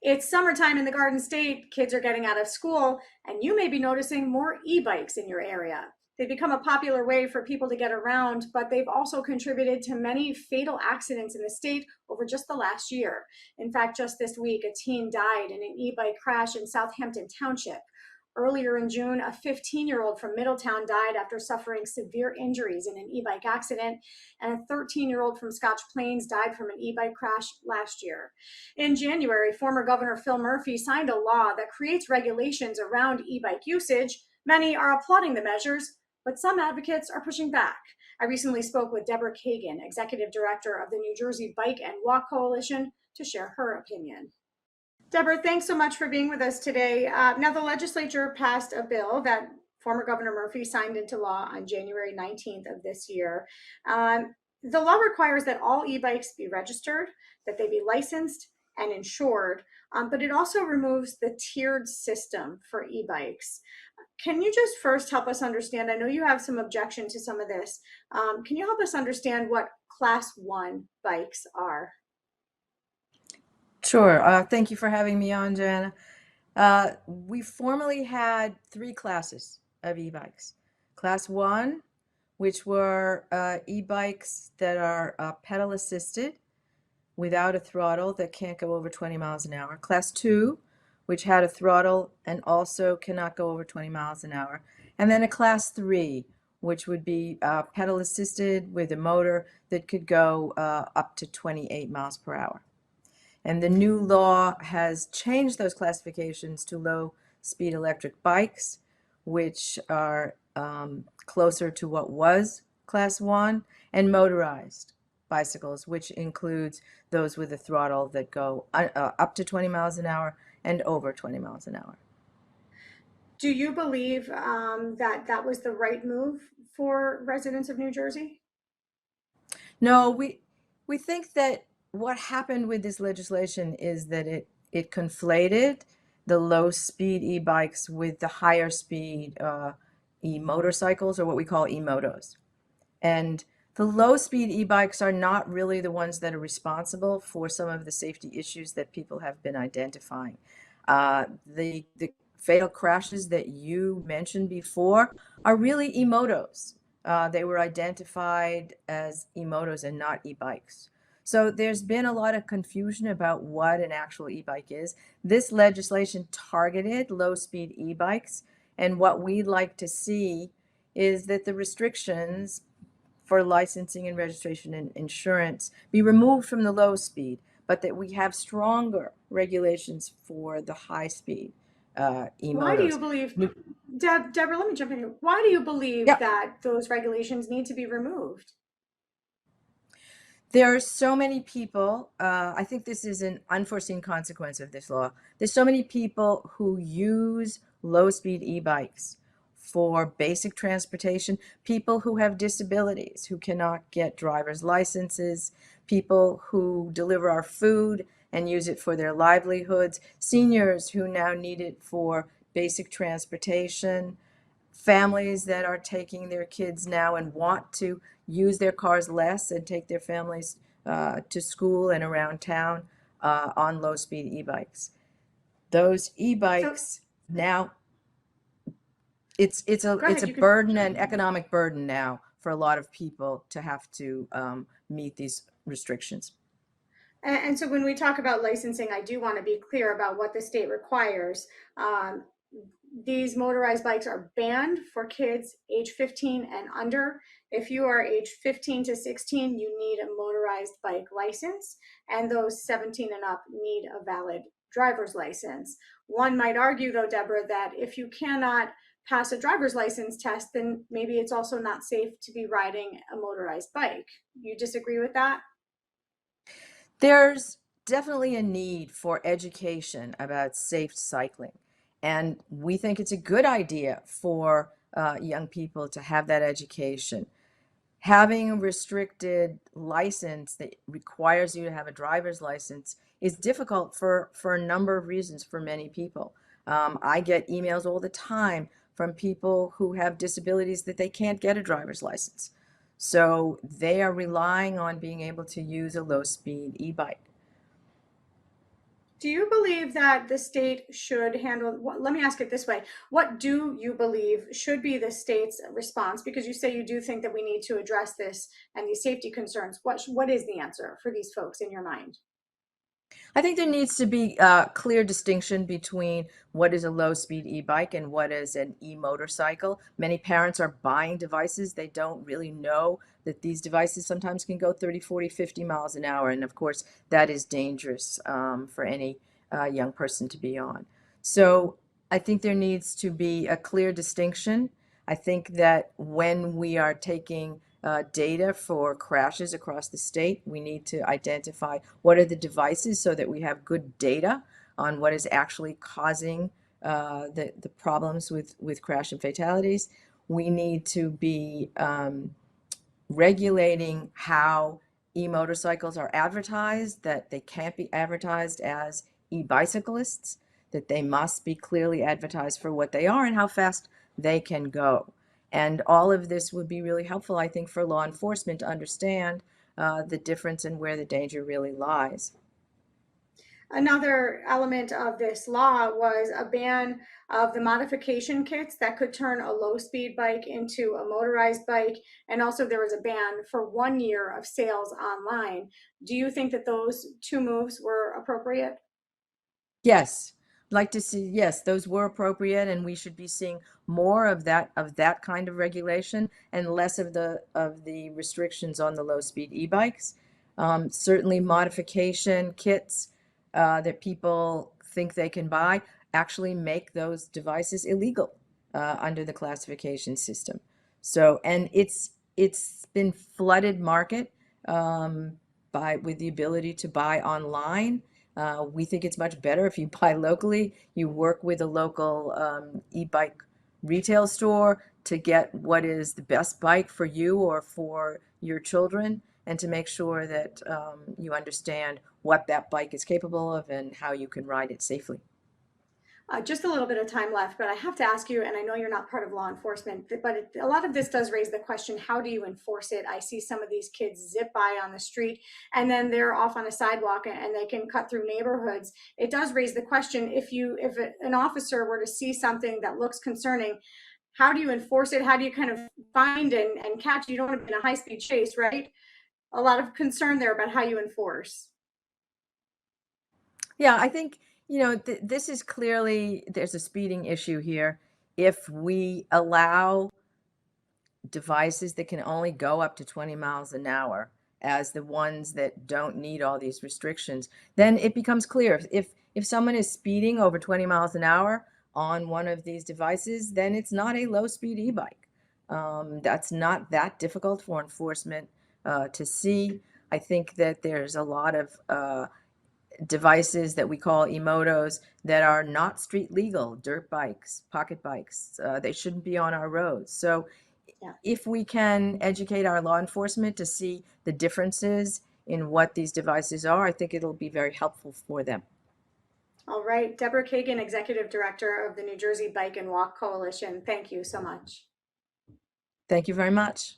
It's summertime in the Garden State, kids are getting out of school, and you may be noticing more e-bikes in your area. They've become a popular way for people to get around, but they've also contributed to many fatal accidents in the state over just the last year. In fact, just this week, a teen died in an e-bike crash in Southampton Township. Earlier in June, a 15-year-old from Middletown died after suffering severe injuries in an e-bike accident, and a 13-year-old from Scotch Plains died from an e-bike crash last year. In January, former Governor Phil Murphy signed a law that creates regulations around e-bike usage. Many are applauding the measures, but some advocates are pushing back. I recently spoke with Deborah Kagan, executive director of the New Jersey Bike and Walk Coalition, to share her opinion. Deborah, thanks so much for being with us today. Now, the legislature passed a bill that former Governor Murphy signed into law on January 19th of this year. The law requires that all e-bikes be registered, that they be licensed and insured, but it also removes the tiered system for e-bikes. Can you just first help us understand? I know you have some objection to some of this. Can you help us understand what Class 1 bikes are? Sure. Thank you for having me on, Joanna. We formerly had three classes of e-bikes. Class 1, which were e-bikes that are pedal assisted without a throttle that can't go over 20 miles an hour. Class 2, which had a throttle and also cannot go over 20 miles an hour. And then a Class 3, which would be pedal assisted with a motor that could go up to 28 miles per hour. And the new law has changed those classifications to low-speed electric bikes, which are closer to what was Class 1, and motorized bicycles, which includes those with a throttle that go up to 20 miles an hour and over 20 miles an hour. Do you believe that that was the right move for residents of New Jersey? No, we think that what happened with this legislation is that it conflated the low-speed e-bikes with the higher-speed e-motorcycles, or what we call e-motos. And the low-speed e-bikes are not really the ones that are responsible for some of the safety issues that people have been identifying. The fatal crashes that you mentioned before are really e-motos. They were identified as e-motos and not e-bikes. So there's been a lot of confusion about what an actual e-bike is. This legislation targeted low-speed e-bikes, and what we'd like to see is that the restrictions for licensing and registration and insurance be removed from the low speed, but that we have stronger regulations for the high speed e-motos. Why do you believe, Deborah, let me jump in here. Why do you believe Yeah. that those regulations need to be removed? There are so many people, I think this is an unforeseen consequence of this law. There's so many people who use low-speed e-bikes for basic transportation, people who have disabilities, who cannot get driver's licenses, people who deliver our food and use it for their livelihoods, seniors who now need it for basic transportation, families that are taking their kids now and want to use their cars less and take their families to school and around town on low-speed e-bikes. Those e-bikes now, it's a burden, an economic burden now for a lot of people to have to meet these restrictions. And so when we talk about licensing, I do want to be clear about what the state requires. These motorized bikes are banned for kids age 15 and under. If you are age 15 to 16, you need a motorized bike license, and those 17 and up need a valid driver's license. One might argue, though, Deborah, that if you cannot pass a driver's license test, then maybe it's also not safe to be riding a motorized bike. You disagree with that? There's definitely a need for education about safe cycling. And we think it's a good idea for young people to have that education. Having a restricted license that requires you to have a driver's license is difficult for a number of reasons for many people. I get emails all the time from people who have disabilities that they can't get a driver's license. So they are relying on being able to use a low-speed e-bike. Do you believe that the state should handle, let me ask it this way. What do you believe should be the state's response? Because you say you do think that we need to address this and these safety concerns. What is the answer for these folks in your mind? I think there needs to be a clear distinction between what is a low-speed e-bike and what is an e-motorcycle. Many parents are buying devices. They don't really know that these devices sometimes can go 30, 40, 50 miles an hour. And of course, that is dangerous for any young person to be on. So I think there needs to be a clear distinction. I think that when we are taking data for crashes across the state, we need to identify what are the devices so that we have good data on what is actually causing the problems with crash and fatalities. We need to be regulating how e-motorcycles are advertised, that they can't be advertised as e-bicyclists, that they must be clearly advertised for what they are and how fast they can go. And all of this would be really helpful, I think, for law enforcement to understand the difference and where the danger really lies. Another element of this law was a ban of the modification kits that could turn a low speed bike into a motorized bike. And also, there was a ban for 1 year of sales online. Do you think that those two moves were appropriate? Yes, I'd like to see, yes, those were appropriate, and we should be seeing more of that kind of regulation and less of the restrictions on the low-speed e-bikes. Certainly modification kits that people think they can buy actually make those devices illegal under the classification system. So, and it's been flooded market by with the ability to buy online. We think it's much better if you buy locally, you work with a local e-bike retail store to get what is the best bike for you or for your children, and to make sure that you understand what that bike is capable of and how you can ride it safely. Just a little bit of time left, but I have to ask you, and I know you're not part of law enforcement, but a lot of this does raise the question, how do you enforce it? I see some of these kids zip by on the street and then they're off on a sidewalk and they can cut through neighborhoods. It does raise the question, if an officer were to see something that looks concerning, how do you enforce it? How do you kind of find and catch? You don't want to be in a high speed chase, right? A lot of concern there about how you enforce. Yeah, I think, this is clearly, there's a speeding issue here. If we allow devices that can only go up to 20 miles an hour as the ones that don't need all these restrictions, then it becomes clear. If someone is speeding over 20 miles an hour on one of these devices, then it's not a low-speed e-bike. That's not that difficult for enforcement to see. I think that there's a lot of devices that we call e-motos that are not street legal, dirt bikes, pocket bikes. They shouldn't be on our roads. So Yeah. if we can educate our law enforcement to see the differences in what these devices are, I think it'll be very helpful for them. All right. Deborah Kagan, Executive Director of the New Jersey Bike and Walk Coalition. Thank you so much. Thank you very much.